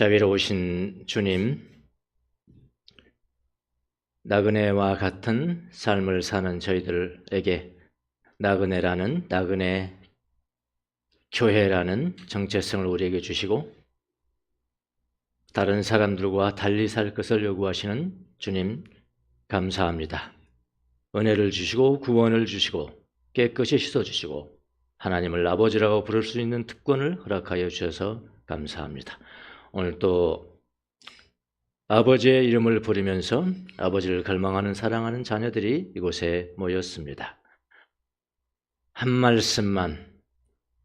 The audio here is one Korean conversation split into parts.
자비로우신 주님, 나그네와 같은 삶을 사는 저희들에게 나그네 교회라는 정체성을 우리에게 주시고 다른 사람들과 달리 살 것을 요구하시는 주님, 감사합니다. 은혜를 주시고 구원을 주시고 깨끗이 씻어주시고 하나님을 아버지라고 부를 수 있는 특권을 허락하여 주셔서 감사합니다. 오늘 또 아버지의 이름을 부르면서 아버지를 갈망하는 사랑하는 자녀들이 이곳에 모였습니다. 한 말씀만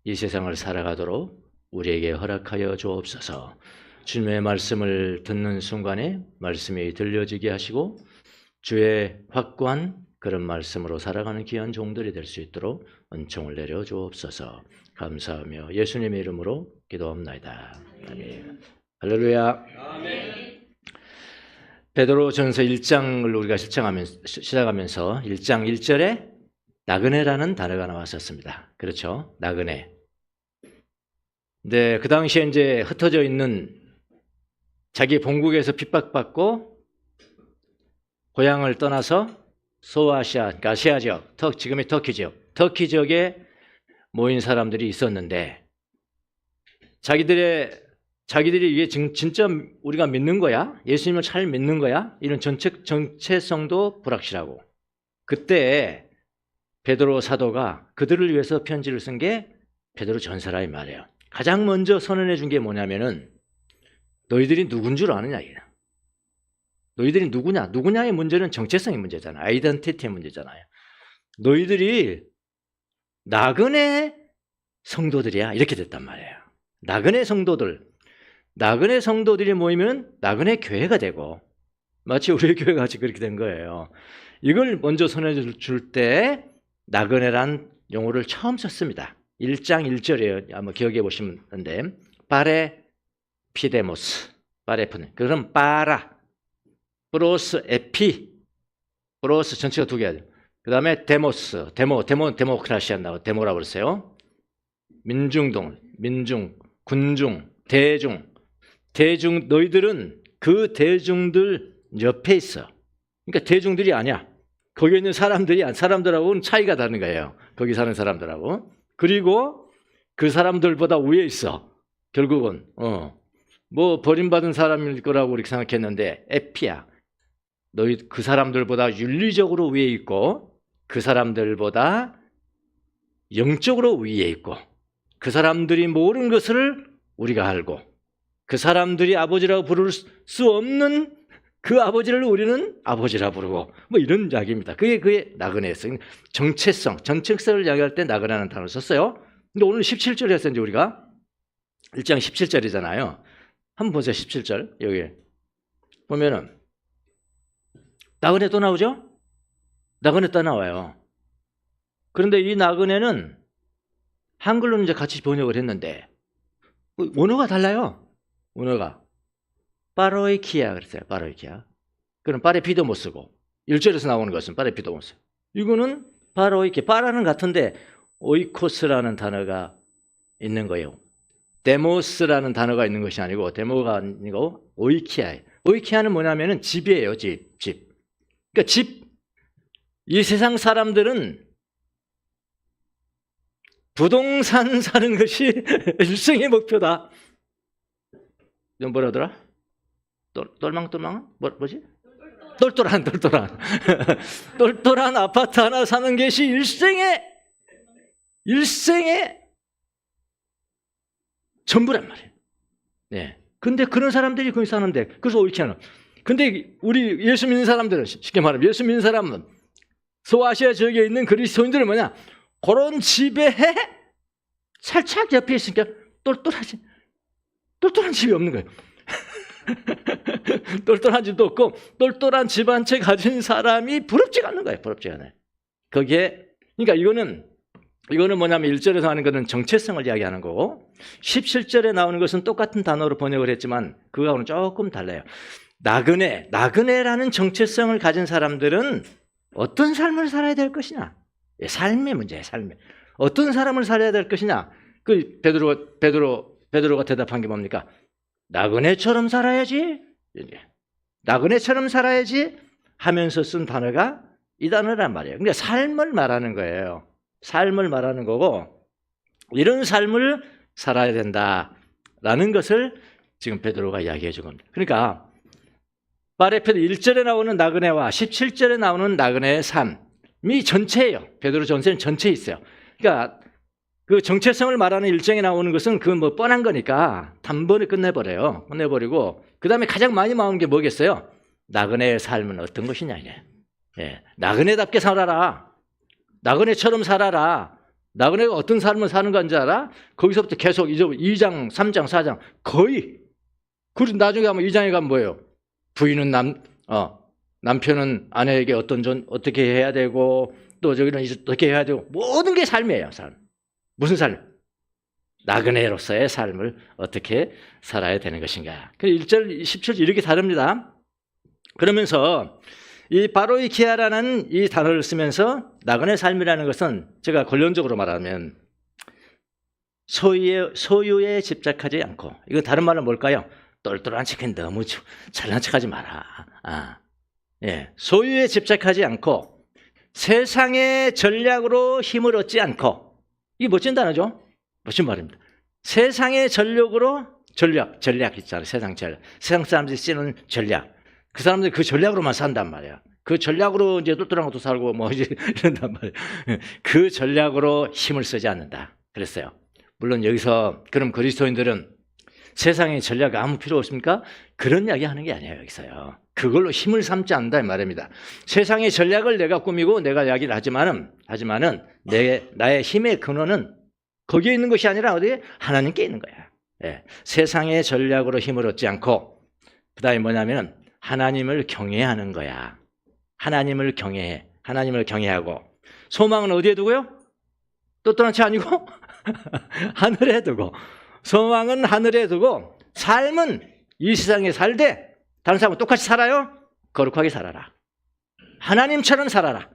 이 세상을 살아가도록 우리에게 허락하여 주옵소서. 주님의 말씀을 듣는 순간에 말씀이 들려지게 하시고 주의 확고한 그런 말씀으로 살아가는 귀한 종들이 될 수 있도록 은총을 내려 주옵소서. 감사하며 예수님의 이름으로 기도합나이다. 아멘. 할렐루야. 아멘. 베드로전서 1장을 우리가 시작하면서 1장 1절에 나그네라는 단어가 나왔었습니다. 그렇죠? 나그네. 근데 그 당시에 이제 흩어져 있는 자기 본국에서 핍박받고 고향을 떠나서 소아시아, 그러니까 아시아 지역, 지금의 터키 지역에 모인 사람들이 있었는데 자기들이 이게 진짜 우리가 믿는 거야? 예수님을 잘 믿는 거야? 이런 정체성도 불확실하고 그때 베드로 사도가 그들을 위해서 편지를 쓴 게 베드로 전서라 이 말이에요. 가장 먼저 선언해 준 게 뭐냐면은 너희들이 누군 줄 아느냐 이게. 너희들이 누구냐의 문제는 정체성의 문제잖아요. 아이덴티티의 문제잖아요. 너희들이 나그네 성도들이야 이렇게 됐단 말이에요. 나그네 성도들이 모이면 나그네 교회가 되고 마치 우리 교회가 같이 그렇게 된 거예요. 이걸 먼저 선언해 줄 때 나그네란 용어를 처음 썼습니다. 1장 1절이에요. 한번 기억해 보시면 되는데 파레피데모스, 그럼 파라, 프로스, 에피, 프로스 전체가 두 개야. 그 다음에 데모스, 데모크라시아 나고 데모라고 그랬어요. 민중, 군중, 대중, 너희들은 그 대중들 옆에 있어. 그러니까 대중들이 아니야. 거기 있는 사람들하고는 차이가 다른 거예요. 거기 사는 사람들하고. 그리고 그 사람들보다 위에 있어. 결국은 뭐 버림받은 사람일 거라고 이렇게 생각했는데 에피야. 너희 그 사람들보다 윤리적으로 위에 있고 그 사람들보다 영적으로 위에 있고 그 사람들이 모르는 것을 우리가 알고 그 사람들이 아버지라고 부를 수 없는 그 아버지를 우리는 아버지라 부르고 뭐 이런 이야기입니다. 그게 나그네였어요. 정체성을 이야기할 때 나그네라는 단어를 썼어요. 근데 오늘 17절이었어요. 이제 우리가 1장 17절이잖아요. 한번 보세요. 17절 여기 보면은 나그네 또 나오죠? 나그네 또 나와요. 그런데 이 나그네는 한글로는 이제 같이 번역을 했는데 원어가 달라요. 원어가 파로이키아 그랬어요. 파로이키아. 그럼 파레피도모스고 1절에서 나오는 것은 파레피도모스. 이거는 파로이키. 파라는 같은데 오이코스라는 단어가 있는 거예요. 데모스라는 단어가 있는 것이 아니고 데모가 아니고 오이키아예요. 오이키아는 뭐냐면은 집이에요. 집. 그러니까 이 세상 사람들은 부동산 사는 것이 일생의 목표다. 이건 뭐라더라? 똘망? 뭐지? 똘똘한. 똘똘한 아파트 하나 사는 것이 일생의 전부란 말이에요. 네. 근데 그런 사람들이 거기 사는데, 그래서 옳지 않아. 근데 우리 예수 믿는 사람들은, 쉽게 말하면 예수 믿는 사람은 소아시아 지역에 있는 그리스도인들은 뭐냐? 그런 집에 살짝 옆에 있으니까 똘똘한 집이 없는 거예요. 똘똘한 집도 없고 똘똘한 집 한 채 가진 사람이 부럽지가 않는 거예요. 부럽지가 않아요. 그러니까 이거는 뭐냐면 1절에서 하는 것은 정체성을 이야기하는 거고 17절에 나오는 것은 똑같은 단어로 번역을 했지만 그거하고는 조금 달라요. 나그네라는 정체성을 가진 사람들은 어떤 삶을 살아야 될 것이냐? 삶의 문제예요. 어떤 사람을 살아야 될 것이냐? 그 베드로가 대답한 게 뭡니까? 나그네처럼 살아야지. 나그네처럼 살아야지 하면서 쓴 단어가 이 단어란 말이에요. 그러니까 삶을 말하는 거예요. 삶을 말하는 거고 이런 삶을 살아야 된다라는 것을 지금 베드로가 이야기해 준 겁니다. 그러니까 바레페드 1절에 나오는 나그네와 17절에 나오는 나그네의 삶이 전체예요. 베드로 전서는 전체에 있어요. 그러니까 그 정체성을 말하는 1장에 나오는 것은 그 뭐 뻔한 거니까 단번에 끝내버려요. 끝내버리고 그 다음에 가장 많이 나오는 게 뭐겠어요? 나그네의 삶은 어떤 것이냐 이게. 예, 나그네답게 살아라. 나그네처럼 살아라. 나그네가 어떤 삶을 사는 건지 알아? 거기서부터 계속 2장, 3장, 4장 거의. 그리고 나중에 가면 2장에 가면 뭐예요? 부인은 남편은 아내에게 어떻게 해야 되고 또 저기는 어떻게 해야 되고 모든 게 삶이에요. 삶. 무슨 삶? 나그네로서의 삶을 어떻게 살아야 되는 것인가. 1절, 17절 이렇게 다릅니다. 그러면서 바로 이 기아라는 이 단어를 쓰면서 나그네 삶이라는 것은 제가 권론적으로 말하면 소유에 집착하지 않고, 이거 다른 말은 뭘까요? 똘똘한 척은 너무 잘난 척하지 마라. 예, 소유에 집착하지 않고 세상의 전략으로 힘을 얻지 않고, 이게 멋진 단어죠? 멋진 말입니다. 세상의 전략으로 전략 있잖아요. 세상 사람들이 쓰는 전략. 그 사람들이 그 전략으로만 산단 말이야. 그 전략으로 이제 똘똘한 것도 살고 뭐 이제 이런단 말이야. 그 전략으로 힘을 쓰지 않는다. 그랬어요. 물론 여기서 그럼 그리스도인들은 세상의 전략 아무 필요 없습니까? 그런 이야기 하는 게 아니에요. 여기서요. 그걸로 힘을 삼지 않는다 이 말입니다. 세상의 전략을 내가 꾸미고 내가 이야기를 하지만은 나의 힘의 근원은 거기에 있는 것이 아니라 어디에? 하나님께 있는 거야. 예. 세상의 전략으로 힘을 얻지 않고 그다음에 뭐냐면 하나님을 경외하는 거야. 하나님을 경외해. 하나님을 경외하고 소망은 어디에 두고요? 똘똘한 채 아니고 하늘에 두고, 소망은 하늘에 두고 삶은 이 세상에 살되 다른 사람은 똑같이 살아요? 거룩하게 살아라. 하나님처럼 살아라.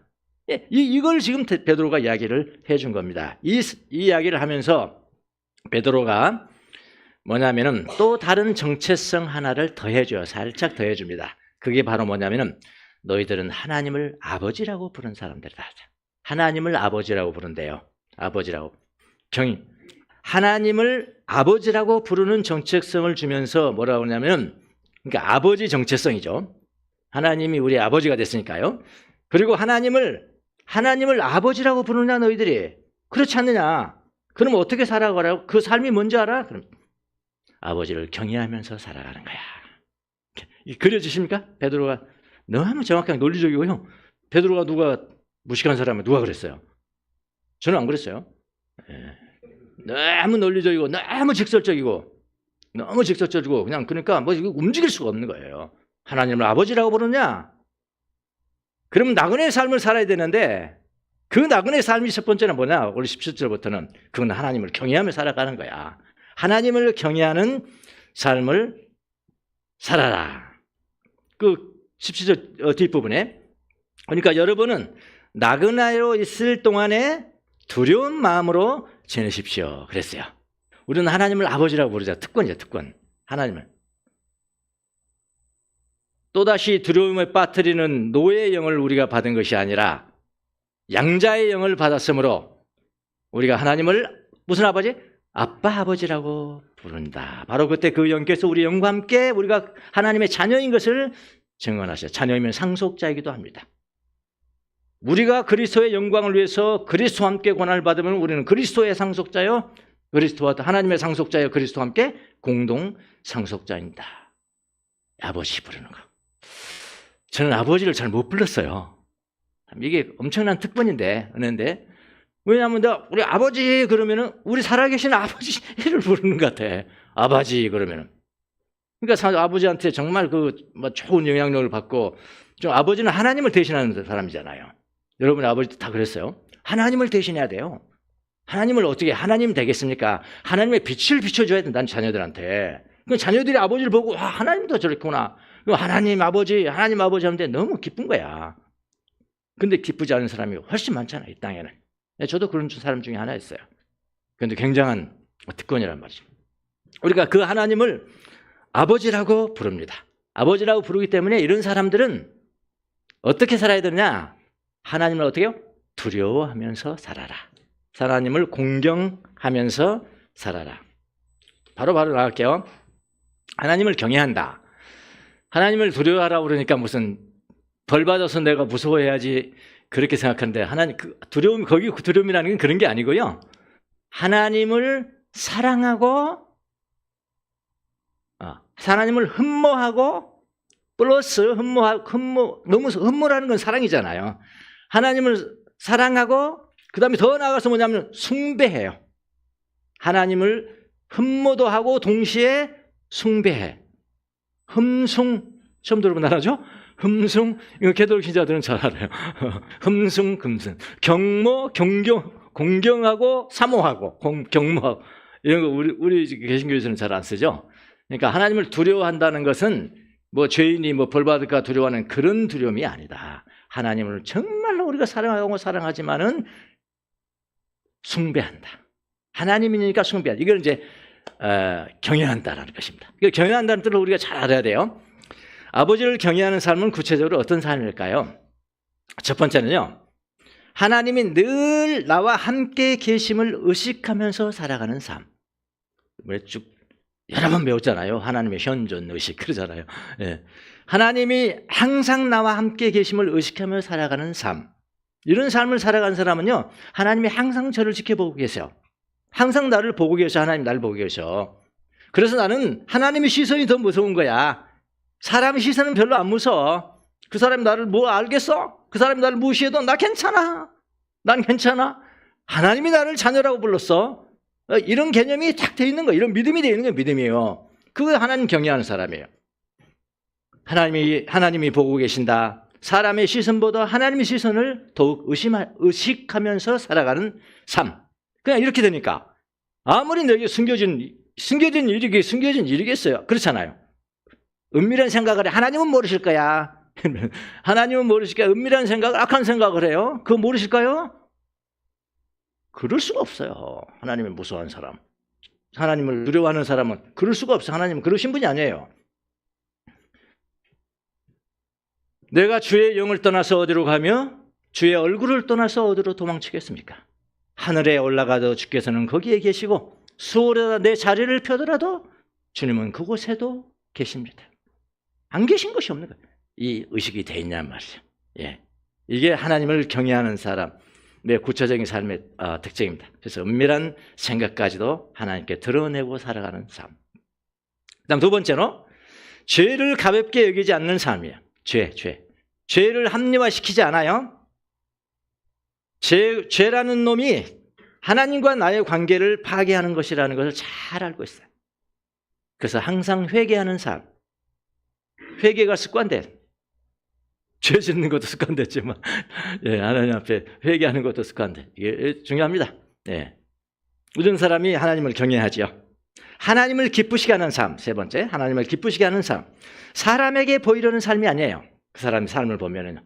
이걸 지금 베드로가 이야기를 해준 겁니다. 이 이야기를 하면서 베드로가 뭐냐면은 또 다른 정체성 하나를 더해줘요. 살짝 더해줍니다. 그게 바로 뭐냐면은 너희들은 하나님을 아버지라고 부른 사람들이다. 하나님을 아버지라고 부른대요. 아버지라고. 하나님을 아버지라고 부르는 정체성을 주면서 뭐라고 하냐면, 그러니까 아버지 정체성이죠. 하나님이 우리 아버지가 됐으니까요. 그리고 하나님을 아버지라고 부르냐 너희들이? 그렇지 않느냐? 그럼 어떻게 살아가라고? 그 삶이 뭔지 알아? 그럼 아버지를 경외하면서 살아가는 거야. 그려지십니까? 베드로가 너무 정확하게 논리적이고요. 베드로가 누가 무식한 사람은 누가 그랬어요? 저는 안 그랬어요. 너무 논리적이고 너무 직설적이고 그냥 그러니까 뭐 움직일 수가 없는 거예요. 하나님을 아버지라고 부르냐? 그러면 나그네의 삶을 살아야 되는데 그 나그네의 삶이 첫 번째는 뭐냐? 우리 17절부터는 그건 하나님을 경외하며 살아가는 거야. 하나님을 경외하는 삶을 살아라. 그 17절 뒷부분에, 그러니까 여러분은 나그네로 있을 동안에 두려운 마음으로 지내십시오. 그랬어요. 우리는 하나님을 아버지라고 부르자. 특권이죠, 특권. 하나님을. 또다시 두려움에 빠뜨리는 노예의 영을 우리가 받은 것이 아니라 양자의 영을 받았으므로 우리가 하나님을 무슨 아버지? 아빠 아버지라고 부른다. 바로 그때 그 영께서 우리 영과 함께 우리가 하나님의 자녀인 것을 증언하셔요. 자녀이면 상속자이기도 합니다. 우리가 그리스도의 영광을 위해서 그리스도와 함께 고난을 받으면 우리는 그리스도의 상속자요, 그리스도와 하나님의 상속자요, 그리스도와 함께 공동 상속자입니다. 아버지 부르는 거. 저는 아버지를 잘 못 불렀어요. 이게 엄청난 특권인데, 은혜인데, 왜냐하면 우리 아버지 그러면은 우리 살아계신 아버지를 부르는 것 같아. 아버지 그러면은. 그러니까 아버지한테 정말 좋은 영향력을 받고, 좀 아버지는 하나님을 대신하는 사람이잖아요. 여러분의 아버지도 다 그랬어요. 하나님을 대신해야 돼요. 하나님을 어떻게 하나님 되겠습니까? 하나님의 빛을 비춰줘야 된다는 자녀들한테. 그 자녀들이 아버지를 보고 하나님도 저렇구나. 하나님 아버지 하는데 너무 기쁜 거야. 근데 기쁘지 않은 사람이 훨씬 많잖아요, 이 땅에는. 저도 그런 사람 중에 하나였어요. 그런데 굉장한 특권이란 말이죠. 우리가 그 하나님을 아버지라고 부릅니다. 아버지라고 부르기 때문에 이런 사람들은 어떻게 살아야 되느냐? 하나님을 어떻게 해요? 두려워하면서 살아라. 하나님을 공경하면서 살아라. 바로 나갈게요. 하나님을 경외한다. 하나님을 두려워하라고 그러니까 무슨 벌 받아서 내가 무서워해야지 그렇게 생각하는데, 하나님 두려움, 거기 두려움이라는 건 그런 게 아니고요. 하나님을 사랑하고 하나님을 흠모하고 플러스 너무 흠모라는 건 사랑이잖아요. 하나님을 사랑하고 그다음에 더 나아가서 뭐냐면 숭배해요. 하나님을 흠모도 하고 동시에 숭배해. 흠숭 처음 들어본 단어죠? 흠숭, 이거 개돌 기자들은 잘 알아요. 흠숭, 금승, 경모, 공경하고 사모하고 경모하고 이런 거 우리 개신교에서는 잘 안 쓰죠. 그러니까 하나님을 두려워한다는 것은 뭐 죄인이 뭐 벌 받을까 두려워하는 그런 두려움이 아니다. 하나님을 정말로 우리가 사랑하고 사랑하지만은 숭배한다. 하나님이니까 숭배한다. 이걸 이제 경외한다라는 것입니다. 이걸 경외한다는 뜻을 우리가 잘 알아야 돼요. 아버지를 경외하는 삶은 구체적으로 어떤 삶일까요? 첫 번째는요, 하나님이 늘 나와 함께 계심을 의식하면서 살아가는 삶. 쭉 여러 번 배웠잖아요. 하나님의 현존 의식 그러잖아요. 예. 하나님이 항상 나와 함께 계심을 의식하며 살아가는 삶. 이런 삶을 살아가는 사람은요, 하나님이 항상 저를 지켜보고 계세요. 항상 나를 보고 계셔. 하나님 나를 보고 계셔. 그래서 나는 하나님의 시선이 더 무서운 거야. 사람의 시선은 별로 안 무서워. 그 사람이 나를 뭐 알겠어? 그 사람이 나를 무시해도 나 괜찮아. 난 괜찮아. 하나님이 나를 자녀라고 불렀어. 이런 개념이 딱 돼 있는 거예요. 이런 믿음이 돼 있는 게 믿음이에요. 그거 하나님 경외하는 사람이에요. 하나님이 보고 계신다. 사람의 시선보다 하나님의 시선을 더욱 의식하면서 살아가는 삶. 그냥 이렇게 되니까 아무리 너에게 숨겨진 일이겠어요. 그렇잖아요. 은밀한 생각을 해. 하나님은 모르실 거야. 하나님은 모르실 거야. 은밀한 생각을, 악한 생각을 해요. 그거 모르실까요? 그럴 수가 없어요. 하나님을 무서워하는 사람, 하나님을 두려워하는 사람은 그럴 수가 없어요. 하나님은 그러신 분이 아니에요. 내가 주의 영을 떠나서 어디로 가며 주의 얼굴을 떠나서 어디로 도망치겠습니까? 하늘에 올라가도 주께서는 거기에 계시고 수월에다 내 자리를 펴더라도 주님은 그곳에도 계십니다. 안 계신 것이 없는 거예요. 이 의식이 돼 있냔 말이죠. 예. 이게 하나님을 경외하는 사람, 내 구체적인 삶의 특징입니다. 그래서 은밀한 생각까지도 하나님께 드러내고 살아가는 삶. 그다음 두 번째로 죄를 가볍게 여기지 않는 삶이에요. 죄를 합리화시키지 않아요. 죄라는 놈이 하나님과 나의 관계를 파괴하는 것이라는 것을 잘 알고 있어요. 그래서 항상 회개하는 삶. 회개가 습관돼. 죄 짓는 것도 습관됐지만, 예, 하나님 앞에 회개하는 것도 습관돼. 이게 중요합니다. 예. 이런 사람이 하나님을 경외하지요. 하나님을 기쁘시게 하는 삶. 세 번째, 하나님을 기쁘시게 하는 삶. 사람에게 보이려는 삶이 아니에요. 그 사람의 삶을 보면은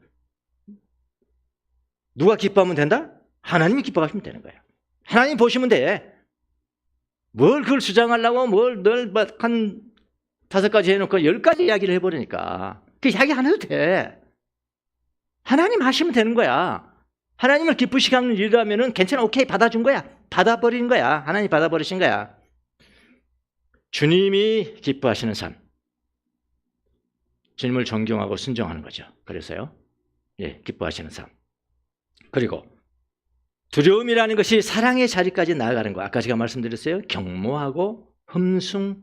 누가 기뻐하면 된다? 하나님이 기뻐하시면 되는 거예요. 하나님 보시면 돼. 뭘 그걸 주장하려고 늘 한 5가지 해놓고 10가지 이야기를 해버리니까 그 이야기 안 해도 돼. 하나님 하시면 되는 거야. 하나님을 기쁘시게 하는 일이라면은 괜찮아, 오케이, 받아준 거야. 받아버리는 거야. 하나님 받아버리신 거야. 주님이 기뻐하시는 삶. 주님을 존경하고 순종하는 거죠. 그래서요, 예, 기뻐하시는 삶. 그리고 두려움이라는 것이 사랑의 자리까지 나아가는 거. 아까 제가 말씀드렸어요. 경모하고 흠숭하는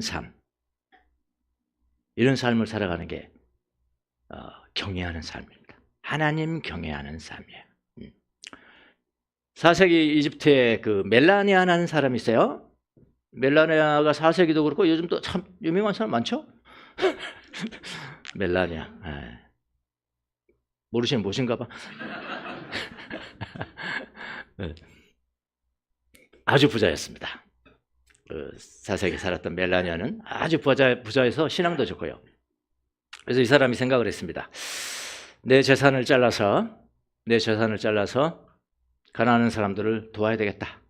삶. 이런 삶을 살아가는 게 경외하는 삶입니다. 하나님 경외하는 삶이에요. 4세기 이집트에 그 멜라니아라는 사람이 있어요. 멜라니아가 4세기도 그렇고 요즘도 참 유명한 사람 많죠? 멜라니아. 모르시면 모신가 봐. 아주 부자였습니다. 4세기 살았던 멜라니아는 아주 부자여서 신앙도 좋고요. 그래서 이 사람이 생각을 했습니다. 내 재산을 잘라서 가난한 사람들을 도와야 되겠다.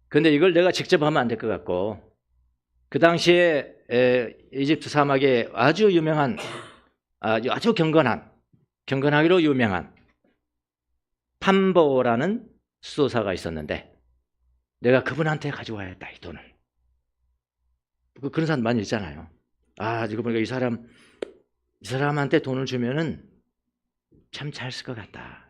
근데 이걸 내가 직접 하면 안 될 것 같고 그 당시에 이집트 사막에 아주 유명한 아주 경건하기로 유명한 판보라는 수도사가 있었는데 내가 그분한테 가져와야겠다 이 돈을. 그런 사람 많이 있잖아요. 지금 보니까 이 사람한테 돈을 주면은 참 잘 쓸 것 같다.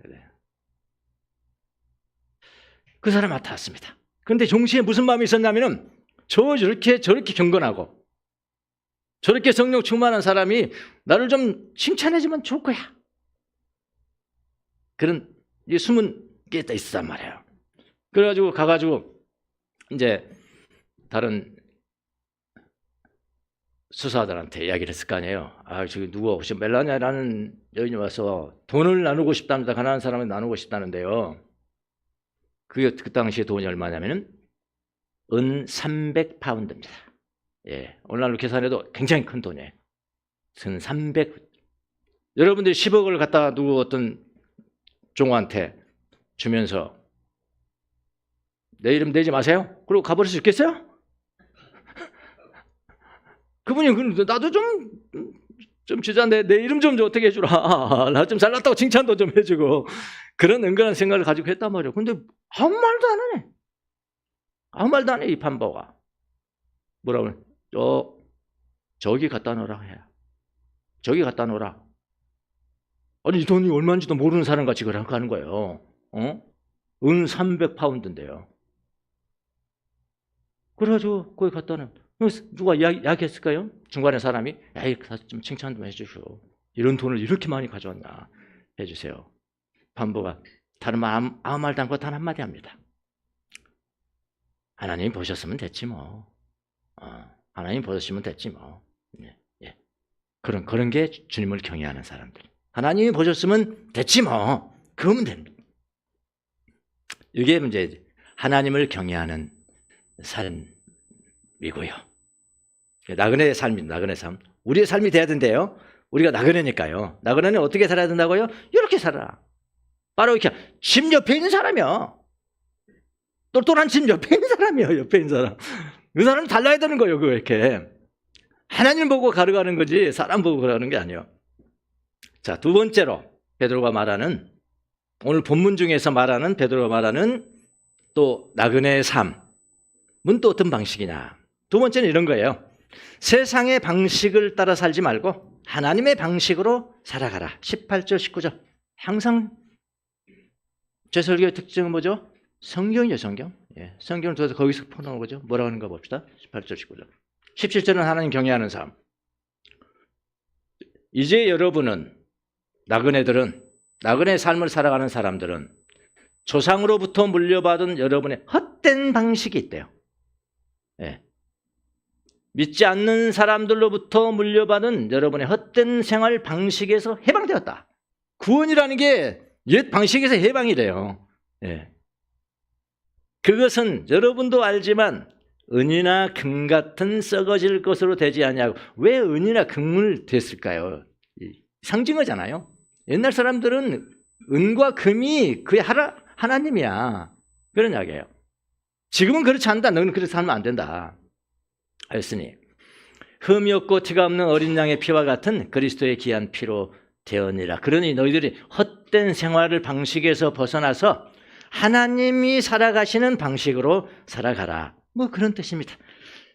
그 사람 맡아왔습니다. 그런데 동시에 무슨 마음이 있었냐면은 저렇게 경건하고 저렇게 성령 충만한 사람이 나를 좀 칭찬해주면 좋을 거야. 그런 숨은 게 있었단 말이에요. 그래가지고 가가지고 이제 다른 수사들한테 이야기를 했을 거 아니에요. 저기 누구 혹시 멜라냐라는 여인이 와서 돈을 나누고 싶답니다. 가난한 사람을 나누고 싶다는데요. 그 당시에 돈이 얼마냐면은 은 300파운드입니다. 예, 오늘날로 계산해도 굉장히 큰 돈이에요. 은 300. 여러분들이 10억을 갖다가 누구 어떤 종한테 주면서 내 이름 내지 마세요. 그리고 가버릴 수 있겠어요? 그분이 나도 좀 주자. 내 이름 좀 어떻게 해주라. 나 좀 잘났다고 칭찬도 좀 해주고 그런 은근한 생각을 가지고 했단 말이에요. 근데 아무 말도 안 하네. 아무 말도 안 해. 이 판보가 뭐라고 저기 갖다 놓으라 해. 저기 갖다 놓으라. 아니 이 돈이 얼마인지도 모르는 사람 같이 그렇게 하는 거예요. 은 300파운드인데요. 그래가지고 거기 갖다 놓으면 누가 이야기했을까요? 중간에 사람이 좀 칭찬 좀 해주시오. 이런 돈을 이렇게 많이 가져왔나 해주세요. 판보가 다른 말 아무 말도 않고 단 한마디 합니다. 하나님 보셨으면 됐지 뭐. 하나님 보셨으면 됐지 뭐. 예. 그런 게 주님을 경외하는 사람들. 하나님이 보셨으면 됐지 뭐. 그러면 됩니다. 이게 이제 하나님을 경외하는 삶이고요. 나그네의 삶입니다. 나그네 삶. 우리의 삶이 돼야 된대요. 우리가 나그네니까요. 나그네는 어떻게 살아야 된다고요? 이렇게 살아라. 바로 이렇게 집 옆에 있는 사람이요. 똘똘한 집 옆에 있는 사람이요. 옆에 있는 사람. 그 사람은 달라야 되는 거예요. 그거 이렇게. 하나님 보고 가르가는 거지 사람 보고 가르가는 게 아니에요. 자, 두 번째로 베드로가 말하는 오늘 본문 중에서 말하는 베드로가 말하는 또 나그네의 삶은 또 어떤 방식이냐. 두 번째는 이런 거예요. 세상의 방식을 따라 살지 말고 하나님의 방식으로 살아가라. 18절 19절. 항상 제 설교의 특징은 뭐죠? 성경이죠. 성경. 예, 성경을 들어서 거기서 퍼놓은 거죠. 뭐라고 하는가 봅시다. 18절 19절. 17절은 하나님 경외하는 삶. 이제 여러분은 나그네의 삶을 살아가는 사람들은 조상으로부터 물려받은 여러분의 헛된 방식이 있대요. 예. 믿지 않는 사람들로부터 물려받은 여러분의 헛된 생활 방식에서 해방되었다. 구원이라는 게 옛 방식에서 해방이래요. 예. 그것은 여러분도 알지만 은이나 금 같은 썩어질 것으로 되지 않냐고. 왜 은이나 금을 됐을까요? 상징어잖아요. 옛날 사람들은 은과 금이 그의 하나님이야. 그런 이야기예요. 지금은 그렇지 않다. 너는 그렇게 살면 안 된다. 하였으니 흠이 없고 티가 없는 어린 양의 피와 같은 그리스도의 귀한 피로 되었느니라. 그러니 너희들이 헛된 생활을 방식에서 벗어나서 하나님이 살아가시는 방식으로 살아가라. 뭐 그런 뜻입니다.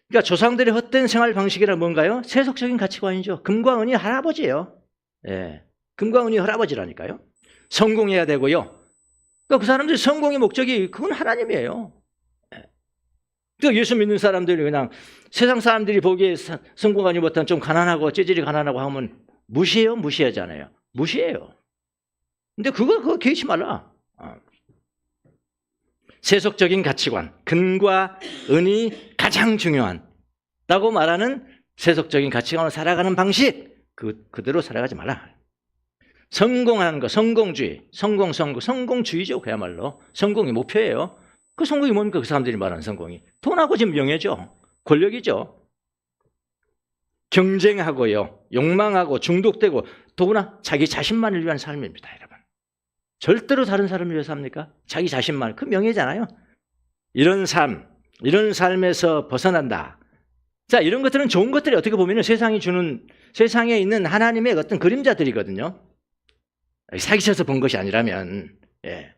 그러니까 조상들의 헛된 생활 방식이란 뭔가요? 세속적인 가치관이죠. 금과 은이 할아버지예요. 예, 금과 은이 할아버지라니까요. 성공해야 되고요. 그러니까 그 사람들 성공의 목적이 그건 하나님이에요. 그 예수 믿는 사람들이 그냥 세상 사람들이 보기에 성공하지 못한 좀 가난하고 찌질이 가난하고 하면 무시하잖아요. 무시해요. 근데 그거 개의치 말라. 세속적인 가치관, 금과 은이 가장 중요하다고 말하는 세속적인 가치관으로 살아가는 방식, 그대로 살아가지 말라. 성공하는 거, 성공주의, 성공주의죠. 그야말로 성공이 목표예요. 그 성공이 뭡니까? 그 사람들이 말하는 성공이 돈하고 지금 명예죠. 권력이죠. 경쟁하고요, 욕망하고 중독되고 더구나 자기 자신만을 위한 삶입니다. 여러분, 절대로 다른 사람을 위해서 합니까? 자기 자신만, 그 명예잖아요. 이런 삶에서 벗어난다. 자, 이런 것들은 좋은 것들이 어떻게 보면 세상에 있는 하나님의 어떤 그림자들이거든요. 사기쳐서 본 것이 아니라면, 예.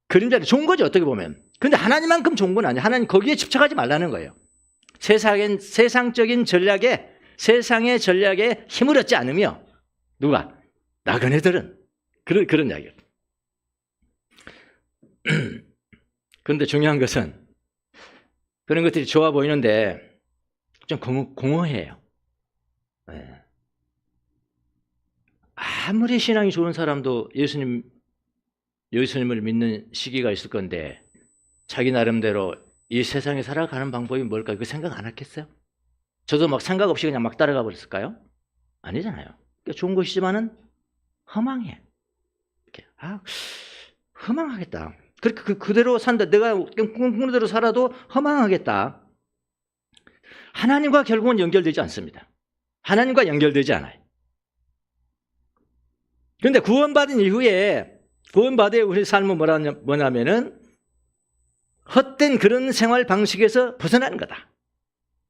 그림자는 좋은 거죠, 어떻게 보면. 근데 하나님만큼 좋은 건 아니에요. 하나님 거기에 집착하지 말라는 거예요. 세상적인 전략에, 세상의 전략에 힘을 얻지 않으며, 누가? 나그네들은. 그런 이야기예요. 그런데 중요한 것은, 그런 것들이 좋아 보이는데, 좀 공허해요. 네. 아무리 신앙이 좋은 사람도 예수님을 믿는 시기가 있을 건데 자기 나름대로 이 세상에 살아가는 방법이 뭘까? 그 생각 안 했겠어요? 저도 막 생각 없이 그냥 막 따라가 버렸을까요? 아니잖아요. 그러니까 좋은 것이지만은 허망해. 이렇게 허망하겠다. 그렇게 그대로 산다. 내가 꿈꾸는 대로 살아도 허망하겠다. 하나님과 결국은 연결되지 않습니다. 하나님과 연결되지 않아요. 그런데 구원받은 이후에 우리 삶은 뭐냐면은 헛된 그런 생활 방식에서 벗어나는 거다.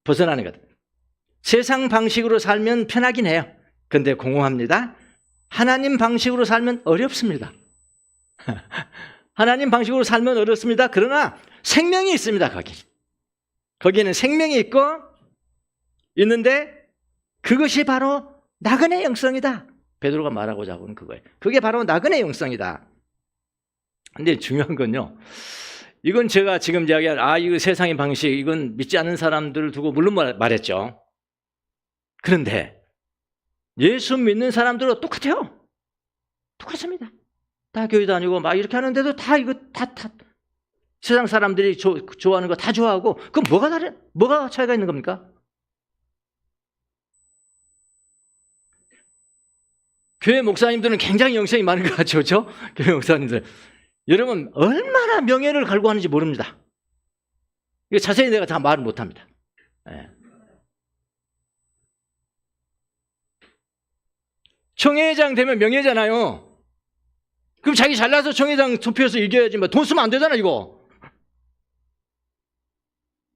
벗어나는 거다. 세상 방식으로 살면 편하긴 해요. 그런데 공허합니다. 하나님 방식으로 살면 어렵습니다. 하나님 방식으로 살면 어렵습니다. 그러나 생명이 있습니다. 거기에는 생명이 있는데 그것이 바로 나그네 영성이다. 베드로가 말하고자 하고는 그거예요. 그게 바로 나그네 영성이다. 근데 중요한 건요. 이건 제가 지금 이야기한 이거 세상의 방식, 이건 믿지 않는 사람들을 두고 물론 말했죠. 그런데 예수 믿는 사람들은 똑같아요. 똑같습니다. 다 교회 다니고 막 이렇게 하는데도 다 이거 다 세상 사람들이 좋아하는 거 다 좋아하고 그럼 뭐가 차이가 있는 겁니까? 교회 목사님들은 굉장히 영성이 많은 것 같죠, 그렇죠? 교회 목사님들. 여러분 얼마나 명예를 갈구하는지 모릅니다. 이거 자세히 내가 다 말을 못합니다. 네. 총회장 되면 명예잖아요. 그럼 자기 잘나서 총회장 투표해서 이겨야지. 돈 쓰면 안 되잖아, 이거.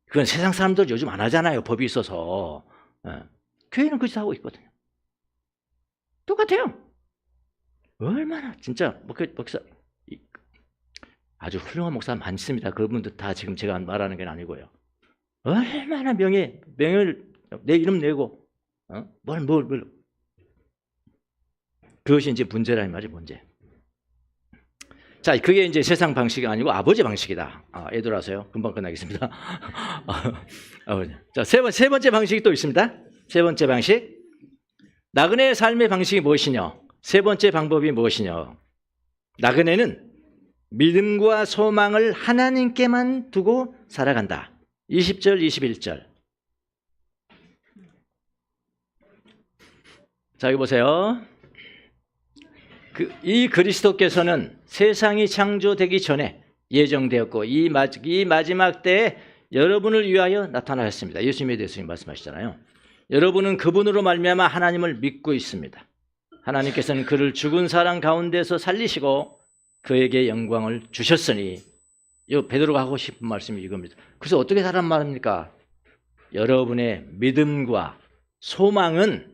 그건 세상 사람들 요즘 안 하잖아요, 법이 있어서. 네. 교회는 그짓 하고 있거든요. 똑같아요. 얼마나 진짜 목사 아주 훌륭한 목사 많습니다. 그분들 다 지금 제가 말하는 게 아니고요. 얼마나 명예를 내 이름 내고 뭘 그것이 이제 문제라 이 말이 문제. 자, 그게 이제 세상 방식이 아니고 아버지 방식이다. 애들아세요. 금방 끝나겠습니다. 자, 세 번째 방식이 또 있습니다. 세 번째 방식. 나그네의 삶의 방식이 무엇이냐? 세 번째 방법이 무엇이냐? 나그네는 믿음과 소망을 하나님께만 두고 살아간다. 20절, 21절. 자, 여기 보세요. 이 그리스도께서는 세상이 창조되기 전에 예정되었고 이 마지막 때에 여러분을 위하여 나타나셨습니다. 예수님에 대해서 말씀하시잖아요. 여러분은 그분으로 말미암아 하나님을 믿고 있습니다. 하나님께서는 그를 죽은 사람 가운데서 살리시고 그에게 영광을 주셨으니, 이 베드로가 하고 싶은 말씀이 이겁니다. 그래서 어떻게 하란 말입니까? 여러분의 믿음과 소망은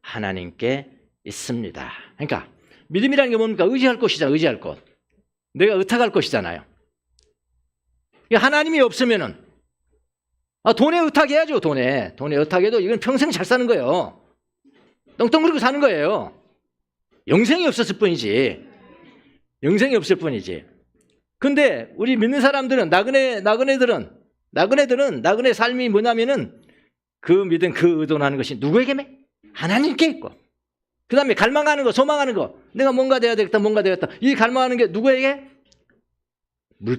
하나님께 있습니다. 그러니까 믿음이라는 게 뭡니까? 의지할 것이잖아. 의지할 것. 내가 의탁할 것이잖아요. 하나님이 없으면은 돈에 의탁해야죠. 돈에 의탁해도 이건 평생 잘 사는 거예요. 떵떵거리고 사는 거예요. 영생이 없었을 뿐이지. 근데 우리 믿는 사람들은 나그네 삶이 뭐냐면은 그 믿음, 그 의존하는 것이 누구에게? 하나님께 있고, 그 다음에 갈망하는 거, 소망하는 거, 내가 뭔가 돼야 되겠다. 이 갈망하는 게 누구에게?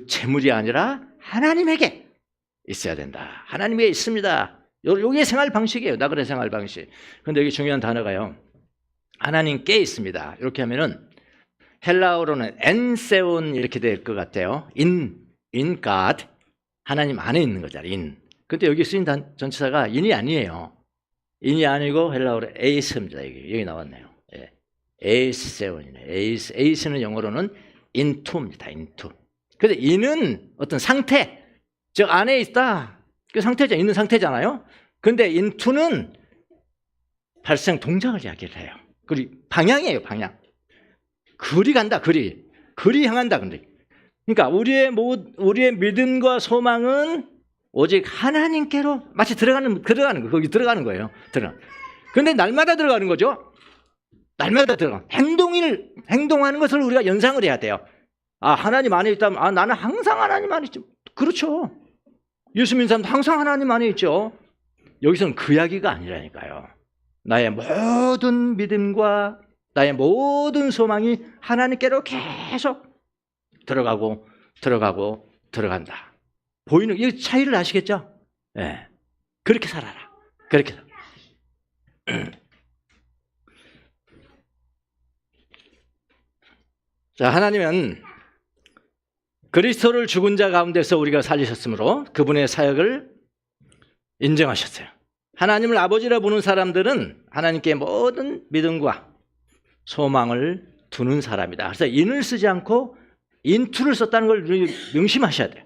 재물이 아니라 하나님에게 있어야 된다. 하나님에게 있습니다. 요게 생활 방식이에요. 나그네 생활 방식. 근데 여기 중요한 단어가요. 하나님께 있습니다. 이렇게 하면은 헬라어로는 엔세온 이렇게 될 것 같아요. in God. 하나님 안에 있는 거잖아요. 근데 여기 쓰인 전치사가 in이 아니에요. in이 아니고 헬라어로 에이스입니다. 여기 나왔네요. 예. 에이스세온이네. 에이스는 영어로는 into입니다. into. 근데 in은 어떤 상태, 즉 안에 있다. 그 상태죠. 있는 상태잖아요. 근데 into는 발생 동작을 이야기를 해요. 그리고 방향이에요, 방향. 그리 간다, 그리 향한다. 근데 그러니까 우리의 믿음과 소망은 오직 하나님께로 마치 들어가는 거, 거기 들어가는 거예요. 근데 날마다 들어가는 거죠. 날마다 행동하는 것을 우리가 연상을 해야 돼요. 아, 하나님 안에 있다면, 나는 항상 하나님 안에 있죠. 그렇죠. 예수 믿는 사람도 항상 하나님 안에 있죠. 여기서는 그 이야기가 아니라니까요. 나의 모든 믿음과 나의 모든 소망이 하나님께로 계속 들어간다. 보이는 이 차이를 아시겠죠? 네. 그렇게 살아라. 그렇게. 자, 하나님은 그리스도를 죽은 자 가운데서 우리가 살리셨으므로 그분의 사역을 인정하셨어요. 하나님을 아버지라 부르는 사람들은 하나님께 모든 믿음과 소망을 두는 사람이다. 그래서 in을 쓰지 않고 into를 썼다는 걸 명심하셔야 돼요.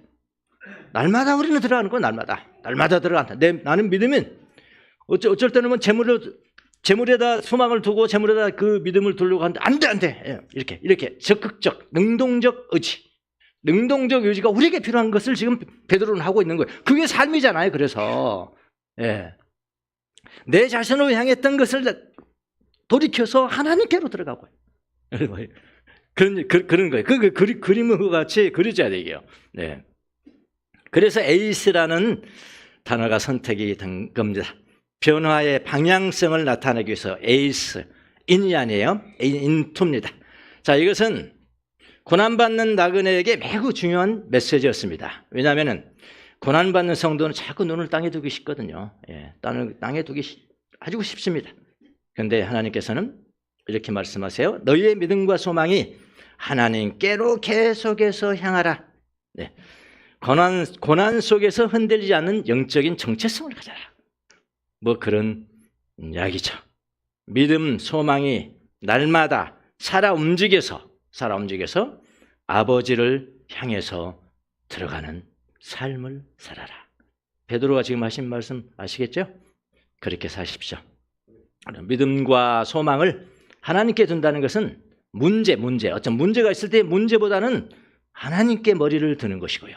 날마다 우리는 들어가는 거, 날마다 들어간다. 나는 믿으면 어쩔 때는 뭐 재물에다 소망을 두고 재물에다 그 믿음을 두려고 하는데 안 돼. 이렇게 적극적, 능동적 의지가 우리에게 필요한 것을 지금 베드로는 하고 있는 거예요. 그게 삶이잖아요. 그래서 내 자신을 향했던 것을 돌이켜서 하나님께로 들어가고 그런 거예요. 그 그림과 같이 그려져야 되게요. 네. 그래서 에이스라는 단어가 선택이 된 겁니다. 변화의 방향성을 나타내기 위해서 에이스, 인이 아니에요. 인토입니다. 자, 이것은 고난받는 나그네에게 매우 중요한 메시지였습니다. 왜냐하면 고난받는 성도는 자꾸 눈을 땅에 두기 쉽거든요. 땅에 두기 아주 쉽습니다. 그런데 하나님께서는 이렇게 말씀하세요. 너희의 믿음과 소망이 하나님께로 계속해서 향하라. 네. 고난 속에서 흔들리지 않는 영적인 정체성을 가져라. 뭐 그런 이야기죠. 믿음, 소망이 날마다 살아 움직여서 아버지를 향해서 들어가는 삶을 살아라. 베드로가 지금 하신 말씀 아시겠죠? 그렇게 사십시오. 믿음과 소망을 하나님께 둔다는 것은 어떤 문제가 있을 때 문제보다는 하나님께 머리를 드는 것이고요.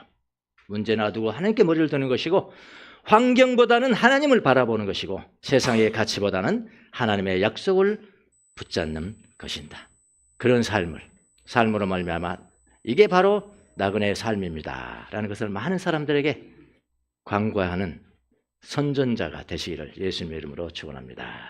문제 놔두고 하나님께 머리를 드는 것이고, 환경보다는 하나님을 바라보는 것이고, 세상의 가치보다는 하나님의 약속을 붙잡는 것이다. 그런 삶으로 말미암아 이게 바로 나그네의 삶입니다 라는 것을 많은 사람들에게 광고하는 선전자가 되시기를 예수님의 이름으로 축원합니다.